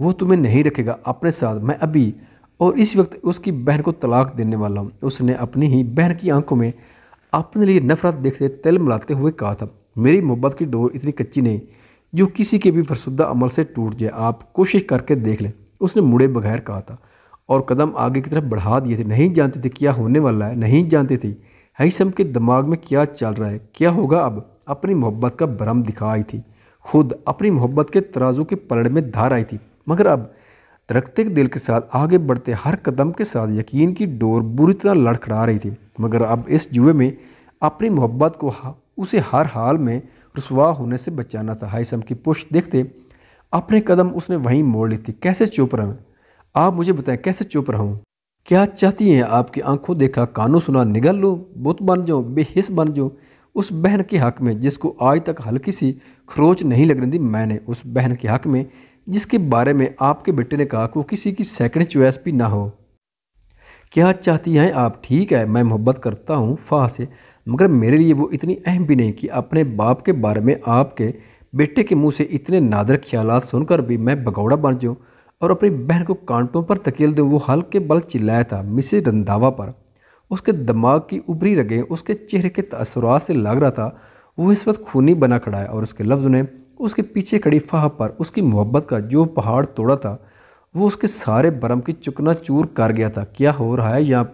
وہ تمہیں نہیں رکھے گا اپنے ساتھ، میں ابھی اور اس وقت اس کی بہن کو طلاق دینے والا ہوں۔ اس نے اپنی ہی بہن کی آنکھوں میں اپنے لیے نفرت دیکھتے تل ملاتے ہوئے کہا تھا، میری محبت کی ڈور اتنی کچی نہیں جو کسی کے بھی فرسودہ عمل سے ٹوٹ جائے، آپ کوشش کر کے دیکھ لیں۔ اس نے مڑے بغیر کہا تھا اور قدم آگے کی طرف بڑھا دیے تھے۔ نہیں جانتے تھے کیا ہونے والا ہے، نہیں جانتے تھے ہیثم کے دماغ میں کیا چل رہا ہے، کیا ہوگا اب۔ اپنی محبت کا بھرم دکھا آئی تھی، خود اپنی محبت کے ترازو کے پلڑے میں دھار آئی تھی، مگر اب درختے دل کے ساتھ آگے بڑھتے ہر قدم کے ساتھ یقین کی ڈور بری طرح لڑکھڑا رہی تھی۔ مگر اب اس جوئے میں اپنی محبت کو اسے ہر حال میں رسوا ہونے سے بچانا تھا۔ ہیثم کی پشت دیکھتے اپنے قدم اس نے وہیں موڑ لی تھی۔ کیسے چپ رہوں، آپ مجھے بتائیں کیسے چپ رہوں؟ کیا چاہتی ہیں آپ کی آنکھوں دیکھا کانوں سنا نگل لوں، بت بن جاؤں، بے حس بن جاؤں؟ اس بہن کے حق میں جس کو آج تک ہلکی سی کھروچ نہیں لگ رہی تھی، میں نے اس بہن کے حق میں جس کے بارے میں آپ کے بیٹے نے کہا کہ وہ کسی کی سیکنڈ چوائس بھی نہ ہو۔ کیا چاہتی ہیں آپ؟ ٹھیک ہے میں محبت کرتا ہوں فاح سے، مگر میرے لیے وہ اتنی اہم بھی نہیں کہ اپنے باپ کے بارے میں آپ کے بیٹے کے منہ سے اتنے نادر خیالات سن کر بھی میں بگوڑا بن جاؤں اور اپنی بہن کو کانٹوں پر تکیل دوں۔ وہ ہلکے بل چلایا تھا مسز رندھاوا پر، اس کے دماغ کی ابری رگیں اس کے چہرے کے تاثرات سے لگ رہا تھا وہ اس وقت خونی بنا کھڑا ہے، اور اس کے لفظوں نے اس کے پیچھے کھڑی فاح پر اس کی محبت کا جو پہاڑ توڑا تھا وہ اس کے سارے برم کی چکنا چور کر گیا تھا۔ کیا ہو رہا ہے یہاں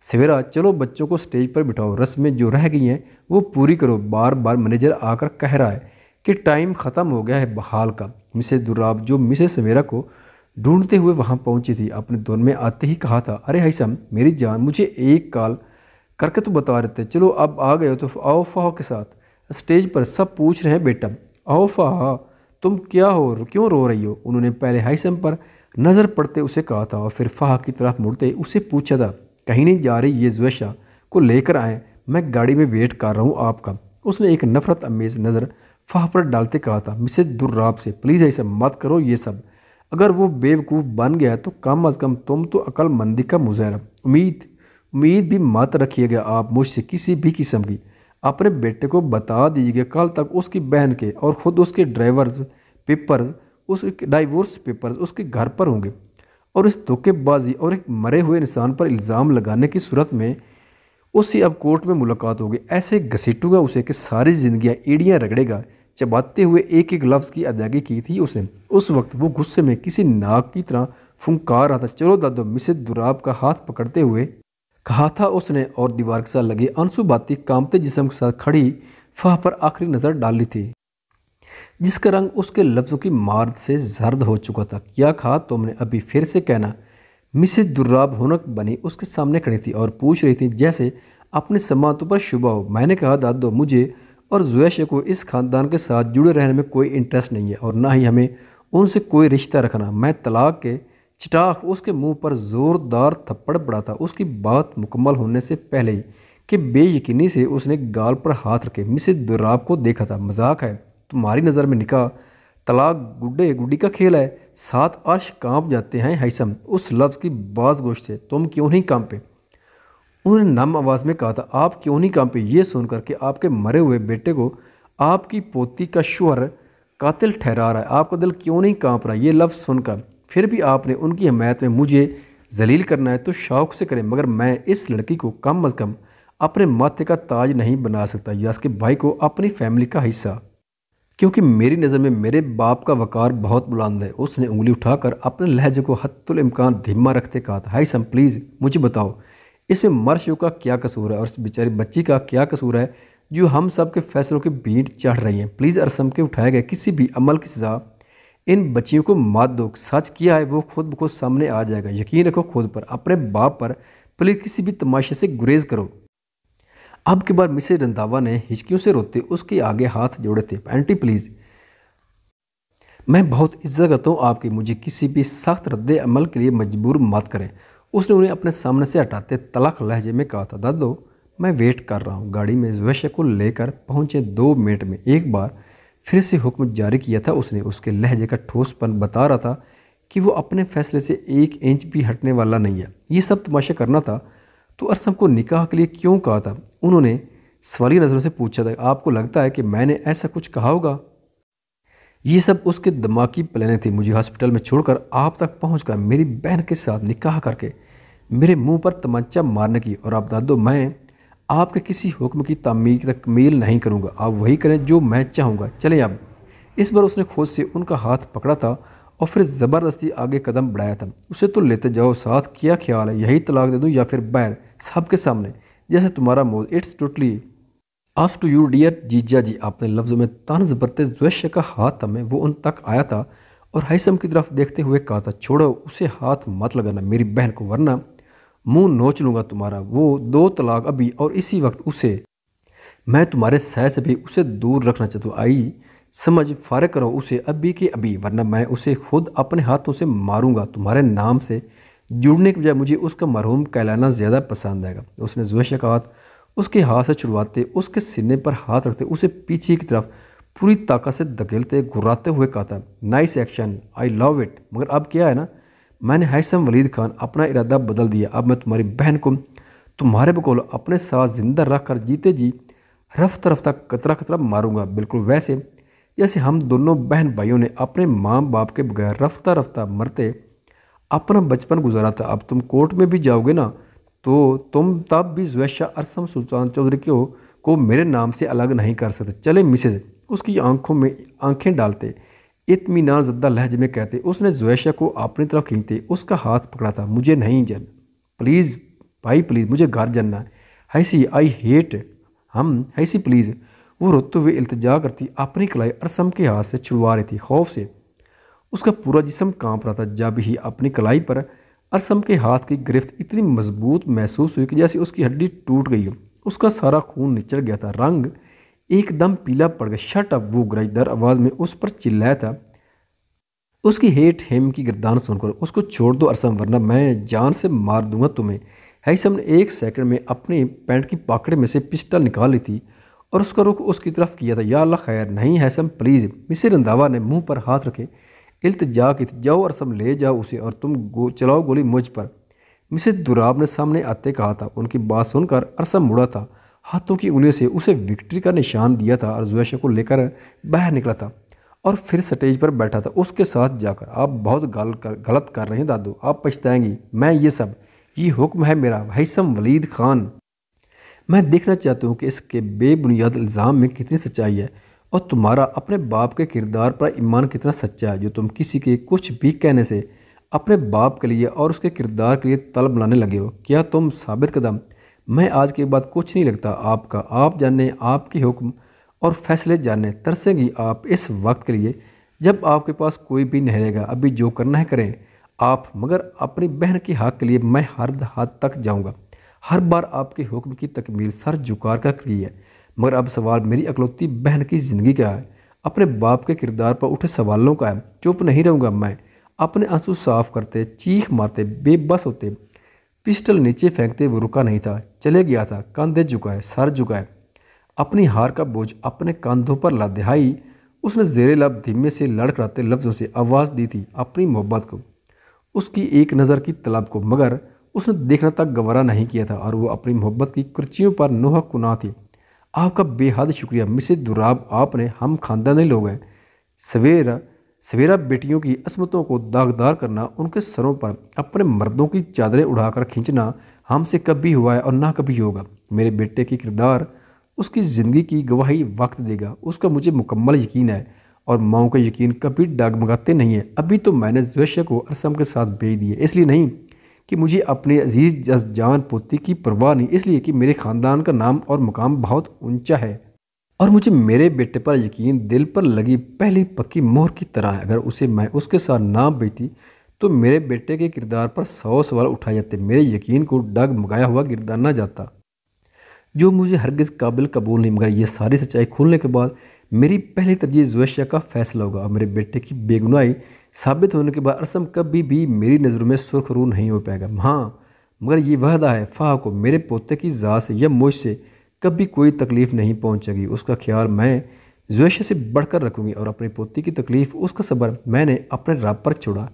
سویرا؟ چلو بچوں کو سٹیج پر بٹھاؤ، رسمیں جو رہ گئی ہیں وہ پوری کرو۔ بار بار منیجر آ کر کہہ رہا ہے کہ ٹائم ختم ہو گیا ہے بحال کا۔ مسز دراب جو مسز سویرا کو ڈھونڈتے ہوئے وہاں پہنچی تھی اپنے دون میں آتے ہی کہا تھا، ارے ہیثم میری جان، مجھے ایک کال کر کے تو بتا رہے تھے، چلو اب آ گئے ہو تو آؤ فاح کے ساتھ اسٹیج پر، سب پوچھ رہے ہیں بیٹا۔ آؤ فاح، تم کیا ہو، کیوں رو رہی ہو؟ انہوں نے پہلے ہیثم پر نظر پڑتے اسے کہا تھا اور پھر فاح کی طرف مڑتے اسے پوچھا تھا، کہیں نہیں جا رہی؟ یہ زویشہ کو لے کر آئیں، میں گاڑی میں ویٹ کر رہا ہوں آپ کا۔ اس نے ایک نفرت امیز نظر فاح پر ڈالتے کہا تھا، مسز دراب سے پلیز ہیثم مت کرو یہ سب، اگر وہ بیوقوف بن گیا تو کم از کم تم تو عقل مندی کا مظاہرہ، امید بھی مت رکھیے گا آپ مجھ سے کسی بھی قسم کی۔ اپنے بیٹے کو بتا دیجیے گا کل تک اس کی بہن کے اور خود اس کے ڈائیورس پیپرز اس کے گھر پر ہوں گے، اور اس دھوکے بازی اور ایک مرے ہوئے انسان پر الزام لگانے کی صورت میں اس سے اب کورٹ میں ملاقات ہوگی۔ ایسے گھسیٹوں گا اسے کہ ساری زندگیاں ایڑیاں رگڑے گا۔ چباتے ہوئے ایک ایک لفظ کی ادائیگی کی تھی اس نے۔ اس وقت وہ غصے میں کسی ناک کی طرح پھنکار رہا تھا۔ چلو دادو، مسز دراب کا ہاتھ پکڑتے ہوئے کہا تھا اس نے، اور دیوار کے ساتھ لگے آنسو باتی کامتے جسم کے ساتھ کھڑی فاح پر آخری نظر ڈالی تھی جس کا رنگ اس کے لفظوں کی مار سے زرد ہو چکا تھا۔ کیا کہا تم نے؟ ابھی پھر سے کہنا۔ مسز دراب ہونک بنی اس کے سامنے کھڑی تھی اور پوچھ رہی تھی جیسے اپنے سماعتوں پر شبہ ہو۔ میں نے کہا دادو، مجھے اور زویشہ کو اس خاندان کے ساتھ جڑے رہنے میں کوئی انٹرسٹ نہیں ہے اور نہ ہی ہمیں ان سے کوئی رشتہ رکھنا۔ میں طلاق کے چٹاخ اس کے منہ پر زوردار تھپڑ پڑا تھا اس کی بات مکمل ہونے سے پہلے ہی کہ بے یقینی سے اس نے گال پر ہاتھ رکھے مسز دراب کو دیکھا تھا۔ مذاق ہے تمہاری نظر میں نکاح طلاق گڈی کا کھیل ہے؟ 7 عرش کانپ جاتے ہیں ہیثم اس لفظ کی باز گوشت سے۔ تم کیوں نہیں کانپے؟ انہوں نے نم آواز میں کہا تھا۔ آپ کیوں نہیں کانپے یہ سن کر کہ آپ کے مرے ہوئے بیٹے کو آپ کی پوتی کا شوہر قاتل ٹھہرا رہا ہے؟ آپ کا دل کیوں نہیں کانپ رہا یہ لفظ سن کر؟ پھر بھی آپ نے ان کی حمایت میں مجھے ذلیل کرنا ہے تو شوق سے کریں، مگر میں اس لڑکی کو کم از کم اپنے ماتھے کا تاج نہیں بنا سکتا یا اس کے بھائی کو اپنی فیملی کا حصہ، کیونکہ میری نظر میں میرے باپ کا وقار بہت بلند ہے۔ اس نے انگلی اٹھا کر اپنے لہجے کو حتی الامکان دھیما رکھتے کہا تھا، ہیثم پلیز مجھے بتاؤ اس میں مرشیوں کا کیا قصور ہے اور اس بیچاری بچی کا کیا قصور ہے جو ہم سب کے فیصلوں کی بھینٹ چڑھ رہی ہیں؟ پلیز ارسم کے اٹھائے گئے کسی بھی عمل کی سزا ان بچیوں کو مات دو۔ سچ کیا ہے وہ خود بخود سامنے آ جائے گا، یقین رکھو خود پر، اپنے باپ پر، پلیز کسی بھی تماشے سے گریز کرو۔ اب کے بعد مسز رندھاوا نے ہچکیوں سے روتے اس کے آگے ہاتھ جوڑے تھے، آنٹی پلیز میں بہت عزت کرتا ہوں آپ کی، مجھے کسی بھی سخت رد عمل کے لیے مجبور مت کریں۔ اس نے انہیں اپنے سامنے سے ہٹاتے تلخ لہجے میں کہا تھا، دادو میں ویٹ کر رہا ہوں۔ گاڑی میں زویشہ کو لے کر پہنچے 2 منٹ میں ایک بار پھر سے حکم جاری کیا تھا اس نے۔ اس کے لہجے کا ٹھوس پن بتا رہا تھا کہ وہ اپنے فیصلے سے 1 انچ بھی ہٹنے والا نہیں ہے۔ یہ سب تماشا کرنا تھا تو ارسم کو نکاح کے لیے کیوں کہا تھا؟ انہوں نے سوالی نظروں سے پوچھا تھا، آپ کو لگتا ہے کہ میں نے ایسا کچھ کہا ہوگا؟ یہ سب اس کے دماغ کی پلانیں تھیں۔ مجھے ہاسپٹل میں چھوڑ کر آپ تک پہنچ کر میری بہن کے ساتھ نکاح کر کے میرے منہ پر تمانچہ مارنے کی، اور اب دادو میں آپ کے کسی حکم کی تکمیل نہیں کروں گا، آپ وہی کریں جو میں چاہوں گا، چلیں اب۔ اس بار اس نے خود سے ان کا ہاتھ پکڑا تھا اور پھر زبردستی آگے قدم بڑھایا تھا۔ اسے تو لیتے جاؤ ساتھ، کیا خیال ہے یہی طلاق دے دوں یا پھر باہر سب کے سامنے، جیسے تمہارا موڈ، اٹس ٹوٹلی آپ ٹو یو ڈیئر جیجا جی۔ آپ نے لفظوں میں طنز برتے زویشہ کا ہاتھ تھا، میں وہ ان تک آیا تھا اور ہیثم کی طرف دیکھتے ہوئے کہا تھا، چھوڑو اسے ہاتھ مت لگانا میری بہن کو، ورنہ منہ نوچ لوں گا تمہارا۔ وہ 2 طلاق ابھی اور اسی وقت اسے میں تمہارے سائے سے بھی اسے دور رکھنا چاہتا ہوں، آئی سمجھ، فارغ کرو اسے ابھی کے ابھی، ورنہ میں اسے خود اپنے ہاتھوں سے ماروں گا۔ تمہارے نام سے جڑنے کے بجائے مجھے اس کا مرحوم کہلانا زیادہ پسند آئے گا۔ اس نے زویشہ کا ہاتھ اس کے ہاتھ سے چھڑواتے، اس کے سینے پر ہاتھ رکھتے، اسے پیچھے کی طرف پوری طاقت سے دھکیلتے گھراتے ہوئے کہا تھا، nice action, I love it, مگر اب کیا ہے نا، میں نے ہیثم ولید خان اپنا ارادہ بدل دیا، اب میں تمہاری بہن کو تمہارے بقول اپنے ساتھ زندہ رکھ کر جیتے جی رفتہ رفتہ قطرہ قطرہ ماروں گا، بالکل ویسے جیسے ہم دونوں بہن بھائیوں نے اپنے ماں باپ کے بغیر رفتہ رفتہ مرتے اپنا بچپن گزارا تھا۔ اب تم کورٹ میں بھی جاؤ گے نا تو تم تب بھی زویشہ ارسم سلطان چودھری کو میرے نام سے الگ نہیں کر سکتے۔ چلے مسز، اس کی آنکھوں میں آنکھیں ڈالتے اطمینان زدہ لہجے میں کہتے، اس نے زویشہ کو اپنی طرف کھینچتے اس کا ہاتھ پکڑا تھا، مجھے نہیں جن، پلیز بھائی پلیز، مجھے گھر جانا ہے، ہیسی آئی ہیٹ ہیسی پلیز۔ وہ روتے ہوئے التجا کرتی اپنی کلائی ارسم کے ہاتھ سے چھڑوا رہی تھی، خوف سے اس کا پورا جسم کانپ رہا تھا۔ جب ہی اپنی کلائی پر ارسم کے ہاتھ کی گرفت اتنی مضبوط محسوس ہوئی کہ جیسے اس کی ہڈی ٹوٹ گئی ہو، اس کا سارا خون نچڑ گیا تھا، رنگ ایک دم پیلا پڑ گیا۔ شٹ اپ، وہ گرجدار آواز میں اس پر چلایا تھا، اس کی ہیٹ ہیم کی گردان سن کر، اس کو چھوڑ دو ارسم، ورنہ میں جان سے مار دوں گا تمہیں۔ ہیثم نے 1 سیکنڈ میں اپنی پینٹ کی پاکٹ میں سے پسٹل نکال لی تھی اور اس کا رخ اس کی طرف کیا تھا۔ یا اللہ خیر نہیں ہیثم پلیز، مسز رنداوا نے منہ پر ہاتھ رکھے التجا کی تھی، جاؤ ارسم لے جاؤ اسے، اور تم چلاؤ گولی مجھ پر، مسز دراب نے سامنے آتے کہا تھا۔ ان کی بات سن کر ارسم مڑا تھا، ہاتھوں کی انگلیوں سے اسے وکٹری کا نشان دیا تھا اور زویشہ کو لے کر باہر نکلا تھا اور پھر سٹیج پر بیٹھا تھا اس کے ساتھ جا کر۔ آپ بہت غلط کر رہے ہیں دادو، آپ پچھتائیں گی، میں یہ حکم ہے میرا ہیثم ولید خان، میں دیکھنا چاہتا ہوں کہ اس کے بے بنیاد الزام میں کتنی سچائی ہے اور تمہارا اپنے باپ کے کردار پر ایمان کتنا سچا ہے، جو تم کسی کے کچھ بھی کہنے سے اپنے باپ کے لیے اور اس کے کردار کے لیے طلب لانے لگے ہو۔ کیا تم ثابت قدم، میں آج کے بعد کچھ نہیں لگتا آپ کا، آپ جانیں، آپ کے حکم اور فیصلے جانیں، ترسیں گی آپ اس وقت کے لیے جب آپ کے پاس کوئی بھی نہیں رہے گا۔ ابھی جو کرنا ہے کریں آپ، مگر اپنی بہن کے حق کے لیے میں ہر حد تک جاؤں گا، ہر بار آپ کے حکم کی تکمیل سر جھکا کر کی ہے، مگر اب سوال میری اکلوتی بہن کی زندگی کا ہے، اپنے باپ کے کردار پر اٹھے سوالوں کا ہے۔ چپ نہیں رہوں گا میں، اپنے آنسو صاف کرتے، چیخ مارتے، بے بس ہوتے، پسٹل نیچے پھینکتے وہ رکا نہیں تھا، چلے گیا تھا، کندھے جھکائے، سر جھکائے، اپنی ہار کا بوجھ اپنے کاندھوں پر لاد دہائی۔ اس نے زیر لب دھیمے سے لڑکھڑاتے لفظوں سے آواز دی تھی اپنی محبت کو، اس کی ایک نظر کی طلب کو، مگر اس نے دیکھنا تک گوارا نہیں کیا تھا اور وہ اپنی محبت کی کرچیوں پر نوحہ کناں تھی۔ آپ کا بے حد شکریہ مسز دراب، آپ نے ہم خاندانی لوگ ہیں، سویرا بیٹیوں کی عصمتوں کو داغدار کرنا، ان کے سروں پر اپنے مردوں کی چادریں اڑا کر کھینچنا ہم سے کبھی ہوا ہے اور نہ کبھی ہوگا۔ میرے بیٹے کی کردار، اس کی زندگی کی گواہی وقت دے گا، اس کا مجھے مکمل یقین ہے، اور ماؤں کا یقین کبھی ڈگمگاتے نہیں ہیں۔ ابھی تو میں نے زویشہ کو ارسم کے ساتھ بھیج دیے، اس لیے نہیں کہ مجھے اپنے عزیز جان پوتی کی پرواہ نہیں، اس لیے کہ میرے خاندان کا نام اور مقام بہت اونچا ہے اور مجھے میرے بیٹے پر یقین دل پر لگی پہلی پکی مہر کی طرح ہے۔ اگر اسے میں اس کے ساتھ نہ بھیجتی تو میرے بیٹے کے کردار پر 100 سوال اٹھائے جاتے، میرے یقین کو ڈگمگایا ہوا گردانا جاتا، جو مجھے ہرگز قابل قبول نہیں۔ مگر یہ ساری سچائی کھولنے کے بعد میری پہلی ترجیح زویشہ کا فیصلہ ہوگا، اور میرے بیٹے کی بے گناہی ثابت ہونے کے بعد ارسم کبھی بھی میری نظروں میں سرخ رو نہیں ہو پائے گا۔ ہاں، مگر یہ وعدہ ہے فاح کو میرے پوتے کی ذات سے یا مجھ سے کبھی کوئی تکلیف نہیں پہنچے گی، اس کا خیال میں زویشہ سے بڑھ کر رکھوں گی، اور اپنی پوتی کی تکلیف، اس کا صبر میں نے اپنے رب پر چھوڑا۔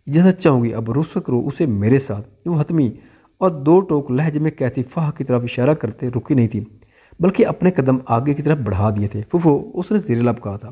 اجازت چاہوں گی اب رخصت کرو اسے میرے ساتھ۔ وہ حتمی اور 2 ٹوک لہجے میں کہتی فاح کی طرف اشارہ کرتے رکی نہیں تھی، بلکہ اپنے قدم آگے کی طرف بڑھا دیے تھے۔ فوفو، اس نے زیر لب کہا تھا،